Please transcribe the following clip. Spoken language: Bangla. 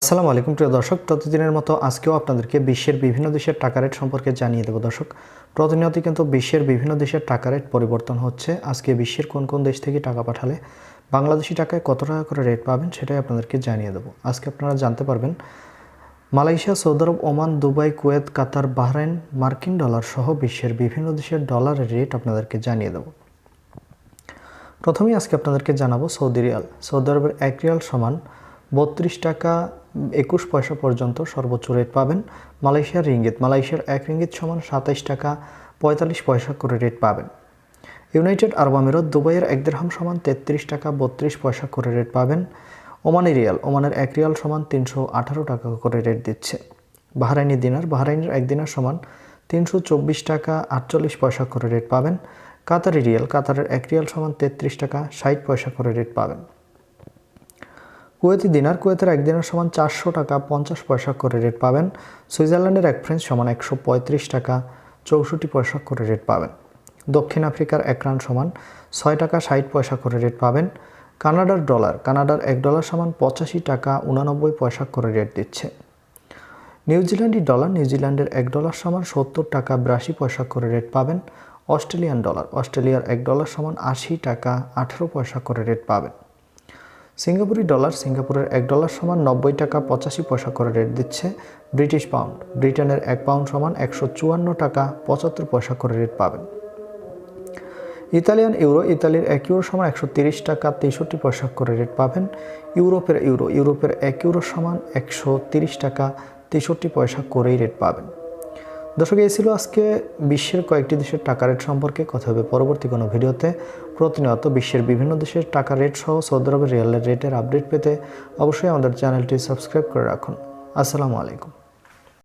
আসসালামু আলাইকুম প্রিয় দর্শক, প্রতিদিনের মতো আজকেও আপনাদেরকে বিশ্বের বিভিন্ন দেশের টাকা রেট সম্পর্কে জানিয়ে দেব। দর্শক, প্রতিনিয়ত কিন্তু বিশ্বের বিভিন্ন দেশের টাকা রেট পরিবর্তন হচ্ছে। আজকে বিশ্বের কোন কোন দেশ থেকে টাকা পাঠালে বাংলাদেশি টাকায় কত টাকা করে রেট পাবেন সেটাই আপনাদেরকে জানিয়ে দেব। আজকে আপনারা জানতে পারবেন মালয়েশিয়া, সৌদি আরব, ওমান, দুবাই, কুয়েত, কাতার, বাহরাইন, মার্কিন ডলার সহ বিশ্বের বিভিন্ন দেশের ডলারের রেট আপনাদেরকে জানিয়ে দেব। প্রথমেই আজকে আপনাদেরকে জানাবো সৌদি রিয়াল। সৌদি আরবের 1 রিয়াল সমান 32 টাকা 21 পয়সা পর্যন্ত সর্বোচ্চ রেট পাবেন। মালয়েশিয়ার রিঙ্গিত, মালয়েশিয়ার 1 রিঙ্গিত সমান 27 টাকা 45 পয়সা করে রেট পাবেন। ইউনাইটেড আরব আমিরাত, দুবাইয়ের 1 দিরহাম সমান 33 টাকা 32 পয়সা করে রেট পাবেন। ওমানি রিয়াল, ওমানের 1 রিয়াল সমান 318 টাকা করে রেট দিচ্ছে। বাহরাইনি দিনার, বাহরাইনের 1 দিনার সমান 324 টাকা 48 পয়সা করে রেট পাবেন। কাতারি রিয়াল, কাতারের 1 রিয়াল সমান 33 টাকা 60 পয়সা করে রেট পাবেন। কুয়েতি দিনার, কুয়েতের 1 দিনার সমান 400 টাকা 50 পয়সা করে রেট পাবেন। সুইজারল্যান্ডের 1 ফ্রেঞ্চ সমান 135 টাকা 64 পয়সা করে রেট পাবেন। দক্ষিণ আফ্রিকার 1 রান সমান 6 টাকা 60 পয়সা করে রেট পাবেন। কানাডার ডলার, কানাডার 1 ডলার সমান 85 টাকা 89 পয়সা করে রেট দিচ্ছে। নিউজিল্যান্ডি ডলার, নিউজিল্যান্ডের 1 ডলার সমান 70 টাকা 82 পয়সা করে রেট পাবেন। অস্ট্রেলিয়ান ডলার, অস্ট্রেলিয়ার 1 ডলার সমান 80 টাকা 18 পয়সা করে রেট পাবেন। সিঙ্গাপুরি ডলার, সিঙ্গাপুরের 1 ডলার সমান 90 টাকা 85 পয়সা করে রেট দিচ্ছে। ব্রিটিশ পাউন্ড, ব্রিটেনের 1 পাউন্ড সমান 154 টাকা 75 পয়সা করে রেট পাবেন। ইতালিয়ান ইউরো, ইতালির 1 ইউরো সমান 130 টাকা 63 পয়সা করে রেট পাবেন। ইউরোপের ইউরো, ইউরোপের 1 ইউরো সমান 130 টাকা 63 পয়সা করেই রেট পাবেন। দর্শক, এই ছিল আজকে বিশ্বের কয়েকটি দেশের টাকা রেট সম্পর্কে। কথা হবে পরবর্তী কোনো ভিডিওতে। প্রতিনিয়ত বিশ্বের বিভিন্ন দেশের টাকা রেট সহ সৌদি আরবের রিয়ালের রেটের আপডেট পেতে অবশ্যই আমাদের চ্যানেলটি সাবস্ক্রাইব করে রাখুন। আসসালামু আলাইকুম।